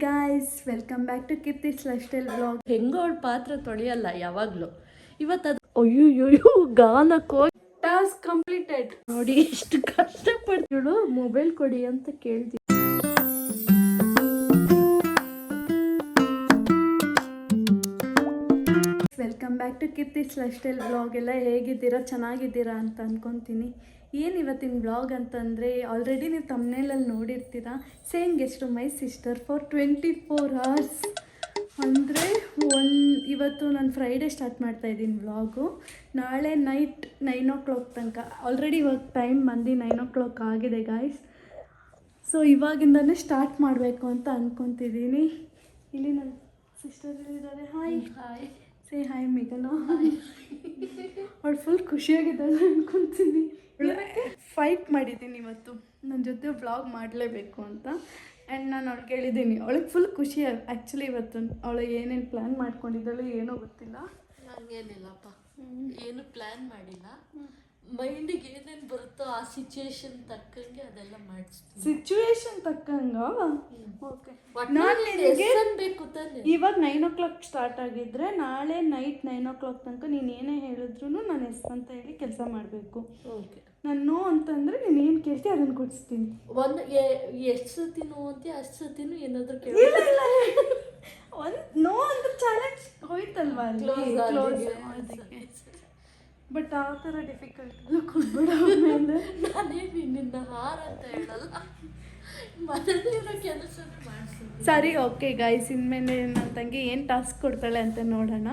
Guys, welcome back to Keerthi's lifestyle vlog. ಹೆಂಗೋ ಅವಳು ಪಾತ್ರ ತೊಳೆಯಲ್ಲ ಯಾವಾಗಲೂ. ಇವತ್ತು ಅದು ಅಯ್ಯೋ ಗಾನಕ್ಕೋ ಟಾಸ್ಕ್ ಕಂಪ್ಲೀಟೆಡ್. ನೋಡಿ ಎಷ್ಟು ಕಷ್ಟಪಡ್ತಿಳು. ಮೊಬೈಲ್ ಕೊಡಿ ಅಂತ ಕೇಳ್ತೀವಿ. Welcome back to Keerthi's lifestyle vlog. ಎಲ್ಲ ಹೇಗಿದ್ದೀರಾ? ಚೆನ್ನಾಗಿದ್ದೀರಾ ಅಂತ ಅಂದ್ಕೊತೀನಿ. ಏನು ಇವತ್ತಿನ ವ್ಲಾಗ್ ಅಂತಂದರೆ, ಆಲ್ರೆಡಿ ನೀವು ತಮ್ನೇಲಲ್ಲಿ ನೋಡಿರ್ತೀರಾ. Saying guest my sister for 24 hours ಅಂದರೆ ಇವತ್ತು ನಾನು ಫ್ರೈಡೇ ಸ್ಟಾರ್ಟ್ ಮಾಡ್ತಾಯಿದ್ದೀನಿ ವ್ಲಾಗು. ನಾಳೆ ನೈಟ್ 9 o'clock ತನಕ. ಆಲ್ರೆಡಿ ಇವಾಗ ಟೈಮ್ ಬಂದು 9 o'clock ಆಗಿದೆ ಗಾಯ್ಸ್. ಸೊ ಇವಾಗಿಂದನೇ ಸ್ಟಾರ್ಟ್ ಮಾಡಬೇಕು ಅಂತ ಅಂದ್ಕೊತಿದ್ದೀನಿ. ಇಲ್ಲಿ ನನ್ನ ಸಿಸ್ಟರ್ ಇದ್ದಾರೆ. ಹಾಯ್ ಹಾಯ್ ಸೇ ಹಾಯ್ ಮೇಘನ. ಅವಳು ಫುಲ್ ಖುಷಿಯಾಗಿದ್ದಾಳೆ ಅಂದ್ಕೊತೀನಿ. ಫೈಟ್ ಮಾಡಿದ್ದೀನಿ ಇವತ್ತು ನನ್ನ ಜೊತೆ ವ್ಲಾಗ್ ಮಾಡಲೇಬೇಕು ಅಂತ. ಆ್ಯಂಡ್ ನಾನು ಅವ್ಳಿಗೆ ಹೇಳಿದ್ದೀನಿ. ಅವಳಿಗೆ ಫುಲ್ ಖುಷಿ ಆ್ಯಕ್ಚುಲಿ ಇವತ್ತು. ಅವಳು ಏನೇನು ಪ್ಲ್ಯಾನ್ ಮಾಡ್ಕೊಂಡಿದ್ದಾಳೆ ಏನೋ ಗೊತ್ತಿಲ್ಲ. ನನಗೇನಿಲ್ಲಪ್ಪ, ಏನು ಪ್ಲ್ಯಾನ್ ಮಾಡಿಲ್ಲ. ಮೈಂಡಿಗೆ ಏನೇನು ಬರುತ್ತೋ ಆ ಸಿಚುವೇಶನ್ ತಕ್ಕಂಗೆ ಅದೆಲ್ಲ ಮಾಡಿಸ್ತೀನಿ. ಸಿಚುವೇಶನ್ ತಕ್ಕಂಗ ಓಕೆ. ಬೇಕು ತಾನೆ. ಇವಾಗ 9 o'clock ಸ್ಟಾರ್ಟ್ ಆಗಿದ್ರೆ ನಾಳೆ ನೈಟ್ 9 o'clock ತನಕ ನೀನು ಏನೇ ಹೇಳಿದ್ರು ನಾನು ಎಸ್ ಅಂತ ಹೇಳಿ ಕೆಲಸ ಮಾಡಬೇಕು. ಓಕೆ. ನಾನು ನೋ ಅಂತಂದರೆ ನೀನು ಏನು ಕೇಳ್ತೀಯ ಅದನ್ನು ಕೊಡಿಸ್ತೀನಿ. ಎಷ್ಟು ಸತಿ ನೋ ಅಂತೀಯ ಅಷ್ಟು ಸತಿನೂ ಏನಾದರೂ ಇಲ್ಲ ಒಂದು ನೋ ಅಂದ್ರೆ ಚಾಲೆಂಜ್ ಹೋಯ್ತಲ್ವಾ ಅಲ್ಲಿ ಕ್ಲೋಸ್. ಬಟ್ ಆ ಥರ ಡಿಫಿಕಲ್ಟ್ ಕೊಡ್ಬೇಡ. ಆಮೇಲೆ ನಾನೇ ನಿನ್ನಿಂದ ಹಾರ ಅಂತ ಹೇಳಲ್ಲ, ಮನೆಯಲ್ಲಿರೋ ಕೆಲಸ ಮಾಡಿಸ್ತೀನಿ. ಸರಿ ಓಕೆ ಗೈಸ್, ಇನ್ಮೇಲೆ ನನ್ನ ತಂಗಿ ಏನು ಟಾಸ್ಕ್ ಕೊಡ್ತಾಳೆ ಅಂತ ನೋಡೋಣ.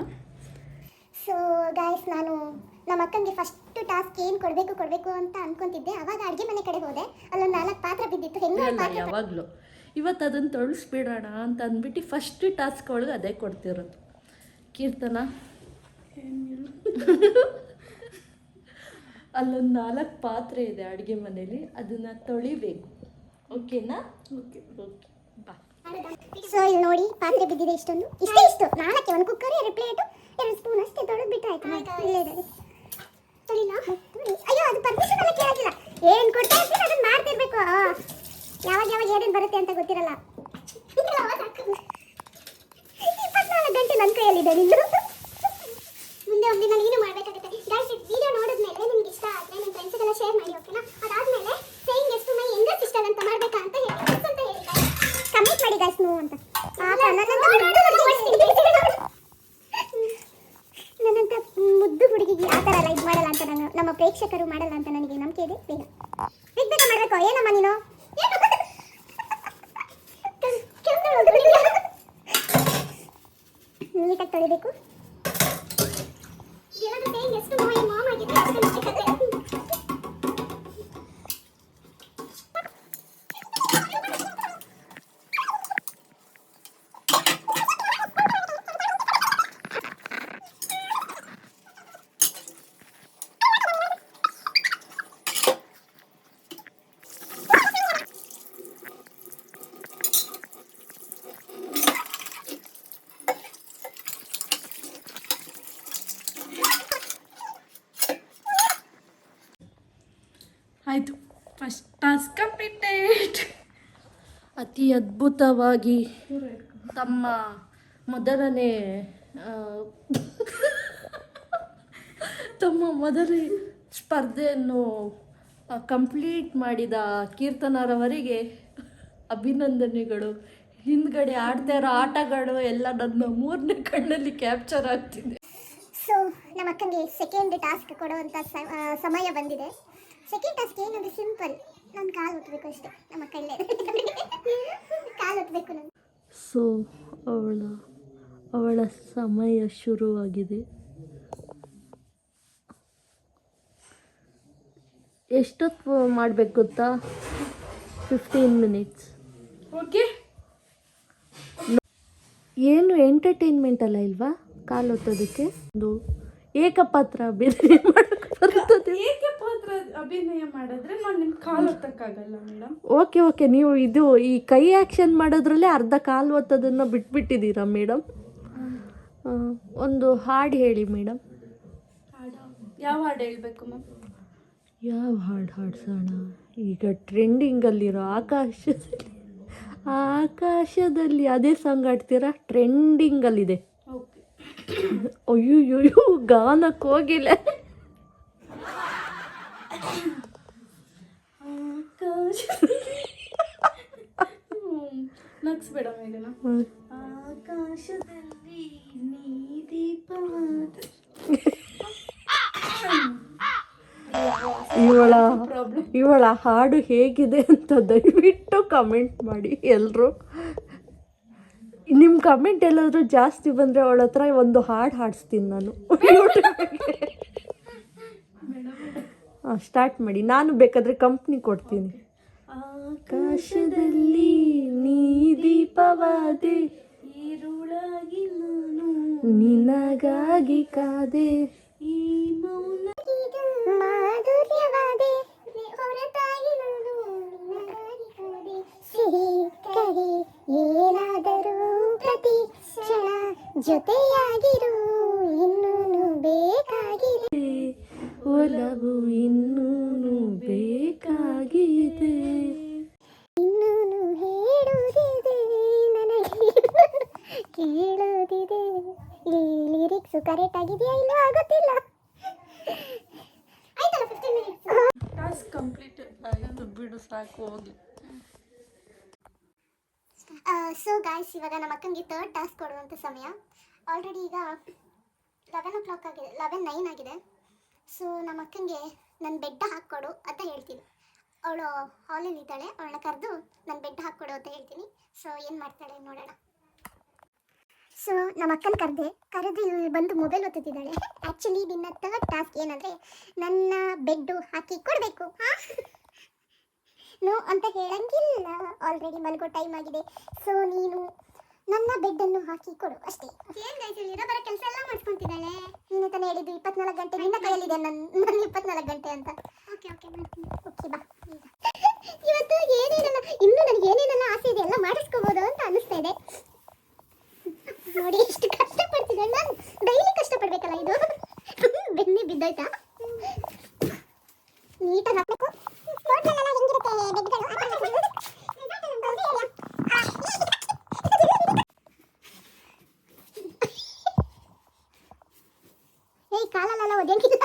ಸೊ ಗೈಸ್, ನಾನು ನಮ್ಮ ಅಕ್ಕನಿಗೆ ಫಸ್ಟ್ ಟಾಸ್ಕ್ ಏನು ಕೊಡಬೇಕು ಅಂತ ಅನ್ಕೊಂತಿದ್ದೆ. ಅವಾಗ ಅಡುಗೆ ಮನೆ ಕಡೆ ಹೋದೆ. ಅಲ್ಲೊಂದು 4 ಪಾತ್ರೆ ಬಿದ್ದಿತ್ತು. ಹೆಂಗೆ ಯಾವಾಗಲೂ ಇವತ್ತು ಅದನ್ನು ತೊಳಸ್ಬಿಡೋಣ ಅಂತ ಅಂದ್ಬಿಟ್ಟು ಫಸ್ಟ್ ಟಾಸ್ಕ್ ಒಳಗೆ ಅದೇ ಕೊಡ್ತಿರೋದು. ಕೀರ್ತನ ಅಲ್ಲೊಂದು 4 ಪಾತ್ರೆ ಇದೆ ಅಡುಗೆ ಮನೇಲಿ, ಅದನ್ನು ತೊಳಿಬೇಕು. ಓಕೆನಾ? ಓಕೆ ಓಕೆ ಬಾ. ಸೊ ಇಲ್ಲಿ ನೋಡಿ, ಪಾತ್ರೆ ಬಿದ್ದಿದೆ ಇಷ್ಟು 4ಕ್ಕೆ. ಒಂದು ಕುಕ್ಕರ್, 2 ಪ್ಲೇಟು, 2 ಸ್ಪೂನ್ ಅಷ್ಟೇ. ತೊಳೆದು ಬಿಟ್ಟು ಆಯ್ತು. ಇಲ್ಲೇ ಇದೆ. ತೊಳಿಲ್ಲ. ಅಯ್ಯೋ, ಅದು ಪರ್ಮಿಷನ್ ಎಲ್ಲ ಕೇಳೋದಿಲ್ಲ. ಏನು ಕೊಡ್ತಾ ಇರ್ತೀನಿ ಅದನ್ನು ಮಾಡ್ತಿರ್ಬೇಕು. ಯಾವಾಗ ಏನೇನು ಬರುತ್ತೆ ಅಂತ ಗೊತ್ತಿರಲ್ಲ. 24 ಗಂಟೆ ನನ್ನ ಕೈಯಲ್ಲಿದೆ. ನಿಂದು ಮುಂದೆ ಒಂದಿನ ನೀನು ಮಾಡಬೇಕಾಗುತ್ತೆ. ಗೈಸ್, ವಿಡಿಯೋ ನೋಡಿದ್ಮೇಲೆ ನಿಮ್ಗೆ ಇಷ್ಟ ಆದರೆ ನಿಮ್ಮ ಫ್ರೆಂಡ್ಸ್ಗೆಲ್ಲ ಶೇರ್ ಮಾಡಿ, ಓಕೆನಾ? ಅದಾದಮೇಲೆ ಸೇಯಿಂಗ್ ಗೆಸ್ಟ್ ಮೈ ಯಂಗರ್ ಸಿಸ್ಟರ್ ಅಂತ ಮಾಡಬೇಕಾ ಅಂತ ಹೇಳಿ ಕಮೆಂಟ್ ಮಾಡಿ ಗೈಸ್. ನೋ ಅಂತ ನನ್ನಂತ ಮುದ್ದು ಹುಡುಗಿಗೆ ಆ ಥರ ಲೈಕ್ ಮಾಡಲ್ಲ ಅಂತ ನಮ್ಮ ಪ್ರೇಕ್ಷಕರು ಮಾಡಲ್ಲ ಅಂತ ನನಗೆ ನಂಬಿಕೆ ಇದೆ. ಬೇಗ ಮಾಡಬೇಕು. ಏನಮ್ಮ ನೀನು ನೀಟಾಗಿ ತೊಳಿಬೇಕು. ಆಯಿತು, ಫಸ್ಟ್ ಟಾಸ್ಕ್ ಕಂಪ್ಲೀಟೆಡ್. ಅತಿ ಅದ್ಭುತವಾಗಿ ತಮ್ಮ ಮೊದಲನೇ ಸ್ಪರ್ಧೆಯನ್ನು ಕಂಪ್ಲೀಟ್ ಮಾಡಿದ ಕೀರ್ತನರವರಿಗೆ ಅಭಿನಂದನೆಗಳು. ಹಿಂದ್ಗಡೆ ಆಡ್ತಾ ಇರೋ ಆಟಗಳು ಎಲ್ಲ ನನ್ನ 3ನೇ ಕಣ್ಣಲ್ಲಿ ಕ್ಯಾಪ್ಚರ್ ಆಗ್ತಿದೆ. ಸೊ ನಮ್ಮ ಅಕ್ಕನಿಗೆ ಸೆಕೆಂಡ್ ಟಾಸ್ಕ್ ಕೊಡುವಂಥ ಸಮಯ ಬಂದಿದೆ. ಸೆಕೆಂಡ್ ಟಾಸ್ಕ್ ಏನಂದರೆ ಸಿಂಪಲ್. ನಾನು ಕಾಲು ಒತ್ತಬೇಕು ಅಷ್ಟೇ. ನಮ್ಮ ಕೈಲೇ ಕಾಲು ಒತ್ತಬೇಕು ನಾನು. ಸೊ ಅವಳ ಸಮಯ ಶುರುವಾಗಿದೆ. ಎಷ್ಟೊತ್ತು ಮಾಡಬೇಕು ಗೊತ್ತಾ? 15 minutes. ಓಕೆ. ಏನು ಎಂಟರ್ಟೈನ್ಮೆಂಟ್ ಅಲ್ಲ ಇಲ್ವಾ ಕಾಲು ಒತ್ತೋದಕ್ಕೆ? ಒಂದು ಏಕಪಾತ್ರ ಅಭಿನಯ ಮಾಡಕ್ಕೆ ಬರ್ತದೆ. ಏಕಪಾತ್ರ ಅಭಿನಯ ಮಾಡಿದ್ರೆ ನಾನು ನಿಮ್ಮ ಕಾಲು ಒತ್ತಕ್ಕಾಗಲ್ಲ ಮೇಡಮ್. ಓಕೆ, ನೀವು ಈ ಕೈ ಆ್ಯಕ್ಷನ್ ಮಾಡೋದ್ರಲ್ಲೇ ಅರ್ಧ ಕಾಲು ಒತ್ತೋದನ್ನು ಬಿಟ್ಬಿಟ್ಟಿದ್ದೀರಾ ಮೇಡಮ್. ಒಂದು ಹಾಡು ಹೇಳಿ ಮೇಡಮ್. ಯಾವ ಹಾಡು ಹೇಳಬೇಕು ಮ್ಯಾಮ್? ಯಾವ ಹಾಡು ಹಾಡ್ಸೋಣ? ಈಗ ಟ್ರೆಂಡಿಂಗಲ್ಲಿರೋ ಆಕಾಶದಲ್ಲಿ ಅದೇ ಸಾಂಗ್ ಆಡ್ತೀರಾ? ಟ್ರೆಂಡಿಂಗಲ್ಲಿದೆ. ಓಕೆ. ಅಯ್ಯೋ ಗಾನಕ್ಕೆ ಹೋಗಿಲ್ಲ. ನಗ್ಸ್ಬೇಡ ಮೇಘನ. ಆಕಾಶದಲ್ಲಿ ನೀ ದೀಪವಾದ. ಇವಳ ಹಾಡು ಹೇಗಿದೆ ಅಂತ ದಯವಿಟ್ಟು ಕಮೆಂಟ್ ಮಾಡಿ ಎಲ್ಲರೂ. ನಿಮ್ಮ ಕಮೆಂಟ್ ಎಲ್ಲಾದರೂ ಜಾಸ್ತಿ ಬಂದರೆ ಅವಳ ಹತ್ರ ಒಂದು ಹಾಡು ಹಾಡಿಸ್ತೀನಿ ನಾನು ಯೂಟ್ಯೂಬ್ಗೆ. ಸ್ಟಾರ್ಟ್ ಮಾಡಿ, ನಾನು ಬೇಕಾದರೆ ಕಂಪ್ನಿ ಕೊಡ್ತೀನಿ. ಆಕಾಶದಲ್ಲಿ ನೀ ದೀಪವಾದೆ, ಈರುಳಾಗಿ ನಾನು ನಿನಗಾಗಿ ಕಾದೆ, ಈ ಮೌನ ಮಾಧುರ್ಯವಾದೆ, ಹೊರತಾಗಿ ನಾನು ನಿನಗಾಗಿ ಕಾದೆ. ಸಿಹಿ ಕಹಿ ಏನಾದರೂ ಪ್ರತಿ ಕ್ಷಣ ಜೊತೆಯಾಗಿರು, ಇನ್ನೂನು ಬೇಕಾಗಿದೆ. ಒಲವು ಇನ್ನೂನು ಬೇಕಾಗಿದೆ. ಇನ್ನೂನು ಹೇಳುವುದಿದೆ ನನಗೆ, ಕೇಳುವುದಿದೆ. ಈ ಲಿರಿಕ್ಸು ಕರೆಕ್ಟ್ ಆಗಿದೆಯಾ ಇಲ್ಲೋ ಆಗೋದಿಲ್ಲ. ಆಯ್ತಲ್ಲ 15 minutes. Task completed. ಆಯಿತು ಬಿಡು, ಸಾಕು ಹೋಗಿ. ಸೊ ಗಾಯ್ಸ್, ಇವಾಗ ನಮ್ಮ ಅಕ್ಕನಿಗೆ 3rd ಟಾಸ್ಕ್ ಕೊಡುವಂಥ ಸಮಯ. ಆಲ್ರೆಡಿ ಈಗ 11 o'clock ಆಗಿದೆ, 11:09 ಆಗಿದೆ. ಸೊ ನಮ್ಮ ಅಕ್ಕನಿಗೆ ನನ್ನ ಬೆಡ್ ಹಾಕ್ಕೊಡು ಅಂತ ಹೇಳ್ತೀನಿ. ಅವಳು ಹಾಲಲ್ಲಿ ಇದ್ದಾಳೆ, ಅವಳನ್ನ ಕರೆದು ನನ್ನ ಬೆಡ್ ಹಾಕ್ಕೊಡು ಅಂತ ಹೇಳ್ತೀನಿ. ಸೊ ಏನು ಮಾಡ್ತಾಳೆ ನೋಡೋಣ. ಸೊ ನಮ್ಮ ಅಕ್ಕನ ಕರೆದು ಇಲ್ಲಿ ಬಂದು ಮೊಬೈಲ್ ಒತ್ತುತ್ತಿದ್ದಾಳೆ. ಆ್ಯಕ್ಚುಲಿ ನಿನ್ನ 3rd ಟಾಸ್ಕ್ ಏನಂದರೆ ನನ್ನ ಬೆಡ್ಡು ಹಾಕಿ ಕೊಡಬೇಕು. ನೋ ಅಂತ ಹೇಳಂಗಿಲ್ಲ, ಆಲ್ರೆಡಿ ಮಲಗೋ ಟೈಮ್ ಆಗಿದೆ. ಸೊ ನೀನು ನನ್ನ ಬೆಡ್ಡನ್ನು ಹಾಕಿ ಕೊಡು ಅಷ್ಟೇ. ಏನು ಗೈಸ್, ಇರೋ ಬರೋ ಕೆಲಸ ಎಲ್ಲ ಮಾಡ್ಕೊತಿದ್ದಾಳೆ. ನೀನು ತಾನೇ ಹೇಳಿದ್ದು 24 ಗಂಟೆ ನಿನ್ನ ಕೈಯಲ್ಲಿದೆ, ನನ್ನ 24 ಗಂಟೆ ಅಂತ. ಓಕೆ ಮಾಡ್ತೀನಿ. ಓಕೆ ಬಾ. ಇವತ್ತು ಏನೇನೆಲ್ಲ ಇನ್ನೂ ನನಗೆ ಏನೇನೆಲ್ಲ ಆಸೆ ಇದೆ ಎಲ್ಲ ಮಾಡಿಸ್ಕೋಬೋದು ಅಂತ ಅನ್ನಿಸ್ತಾ ಇದೆ. ನೋಡಿ ಎಷ್ಟು ಕಷ್ಟಪಡ್ತಿದ್ದಾಳೆ. ನಾನು ಡೈಲಿ ಕಷ್ಟಪಡ್ಬೇಕಲ್ಲ, ಇದು ಬೆನ್ನಿ ಬಿದ್ದೋಯ್ತಾ. ನೀಟಾಗಿ ಹಾಕಬೇಕು. ಹೆಂಗಿರುತ್ತೆ ಬೆಡ್ಗಳು. ಏಯ್, ಕಾಲಲ್ಲೆಲ್ಲ ಒದ್ಯಂಗಿಲ್ಲ.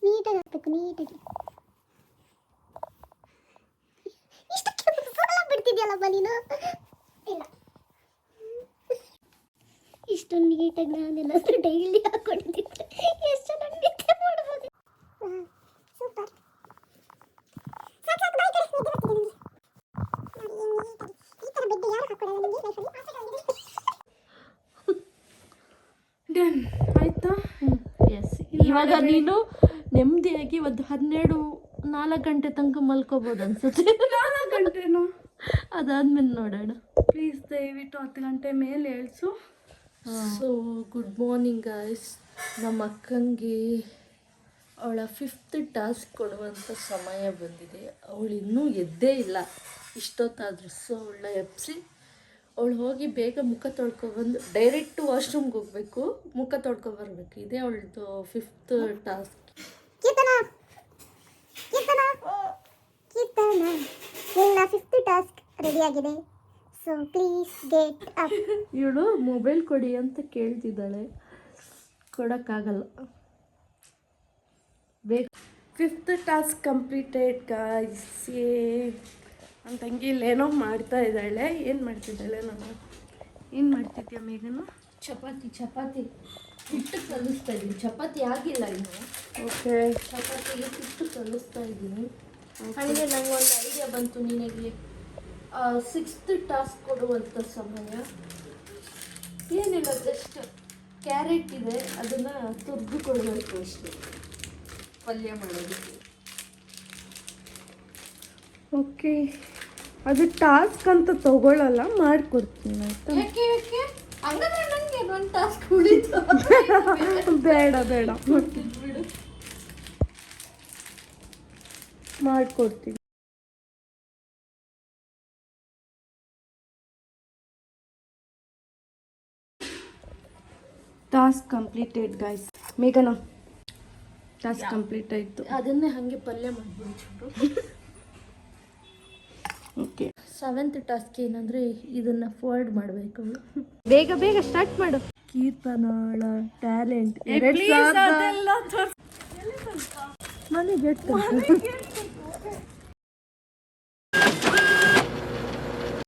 ನೀಟಾಗಿ ಹಾಕ್ಬೇಕು, ನೀಟಾಗಿ. ಇಷ್ಟಕ್ಕೆ ಬಿಡ್ತಿದ್ಯಲ್ಲಪ್ಪ ನೀನು. ಇಲ್ಲ, ಇಷ್ಟೊಂದು ನೀಟಾಗಿ ನಾನೆಲ್ಲ ಡೈಲಿ ಹಾಕೊಂಡಿದ್ದೆ ಎಷ್ಟು ಚೆನ್ನಾಗಿ ನಿದ್ದೆ ಮಾಡ್ಬೋದು. ಸೂಪರ್. ಈ ಥರ ಬೆಡ್ ಯಾರು ಹಾಕೊಳ್ಳೋದು ನಿಮಗೆ ಲೈಫಲ್ಲಿ? ಡನ್ ಆಯ್ತಾ? ಎಸ್, ಇವಾಗ ನೀನು ನೆಮ್ಮದಿಯಾಗಿ ಒಂದು 4 ಗಂಟೆ ತನಕ ಮಲ್ಕೋಬೋದು ಅನ್ಸುತ್ತೆ. 4 ಗಂಟೆನಾ? ಅದಾದ್ಮೇಲೆ ನೋಡೋಣ. ಪ್ಲೀಸ್ ದಯವಿಟ್ಟು 10 ಗಂಟೆ ಮೇಲೆ ಹೇಳ್ಸು. So good morning guys. ನಮ್ಮ ಅಕ್ಕಂಗೆ ಅವಳ 5th ಟಾಸ್ಕ್ ಕೊಡುವಂಥ ಸಮಯ ಬಂದಿದೆ. ಅವಳು ಇನ್ನೂ ಎದ್ದೇ ಇಲ್ಲ ಇಷ್ಟೊತ್ತಾದರೂ. ಸೊ ಅವಳನ್ನ ಎಬ್ಬಿಸಿ ಅವಳು ಹೋಗಿ ಬೇಗ ಮುಖ ತೊಳ್ಕೊಬಂದು ಡೈರೆಕ್ಟು ವಾಶ್ರೂಮ್ಗೆ ಹೋಗಬೇಕು, ಮುಖ ತೊಳ್ಕೊಬರ್ಬೇಕು. ಇದೇ ಅವಳದು 5th ಟಾಸ್ಕ್. ಕೀರ್ತನ, ನಿನ್ನ 5th ಟಾಸ್ಕ್ ರೆಡಿಯಾಗಿದೆ. So please get up. ಇವಳು ಮೊಬೈಲ್ ಕೊಡಿ ಅಂತ ಕೇಳ್ತಿದ್ದಾಳೆ, ಕೊಡೋಕ್ಕಾಗಲ್ಲ. ಬೇಕು. 5th task completed guys. ನನ್ನ ತಂಗಿ ಇಲ್ಲೇನೋ ಮಾಡ್ತಾ ಇದ್ದಾಳೆ. ಏನು ಮಾಡ್ತಿದ್ದಾಳೆ? ಏನು ಮಾಡ್ತಿದ್ಯಾ ಮೇಘನ? ಚಪಾತಿ ಹಿಟ್ಟು ಕಲಿಸ್ತಾ ಇದ್ದೀನಿ. ಚಪಾತಿ ಆಗಿಲ್ಲ ಇನ್ನು. ಓಕೆ, ಚಪಾತಿಗೆ ಹಿಟ್ಟು ಕಲಿಸ್ತಾ ಇದ್ದೀನಿ. ಹಾಗೆ ನಂಗೆ ಒಂದು ಐಡಿಯಾ ಬಂತು. ನಿನಗೆ 6th ಟಾಸ್ಕ್ ಕೊಡುವಂಥ ಸಮಯ ಏನಿಲ್ಲ, ಜಸ್ಟ್ ಕ್ಯಾರೆಟ್ ಇದೆ, ಅದನ್ನು ತುರ್ದು ಕೊಡಬೇಕು ಅಷ್ಟೇ, ಪಲ್ಯ ಮಾಡೋದಕ್ಕೆ. ಓಕೆ, ಅದು ಟಾಸ್ಕ್ ಅಂತ ತಗೊಳ್ಳಲ್ಲ, ಮಾಡಿಕೊಡ್ತೀನಿ ಆಯಿತಾ? ಯಾಕೆ ಹಂಗಾದ್ರೆ ನನಗೆ ಒಂದು ಟಾಸ್ಕ್ ಉಳಿತು. ಬೇಡ ಬಿಡು. ಮಾಡಿಕೊಡ್ತೀನಿ. Task completed guys. ಮೇಘನಾ, ಟಾಸ್ಕ್ ಕಂಪ್ಲೀಟ್ ಆಯಿತು. ಅದನ್ನೇ ಹಾಗೆ ಪಲ್ಯ ಮಾಡ್ಬೋದು. ಓಕೆ, ಸೆವೆಂತ್ ಟಾಸ್ಕ್ ಏನಂದರೆ ಇದನ್ನು ಫಾರ್ವರ್ಡ್ ಮಾಡಬೇಕು. ಬೇಗ ಬೇಗ ಸ್ಟಾರ್ಟ್ ಮಾಡು. ಕೀರ್ತನಾಳ ಟ್ಯಾಲೆಂಟ್ Please ಅದೆಲ್ಲ ಮನೆಗೆ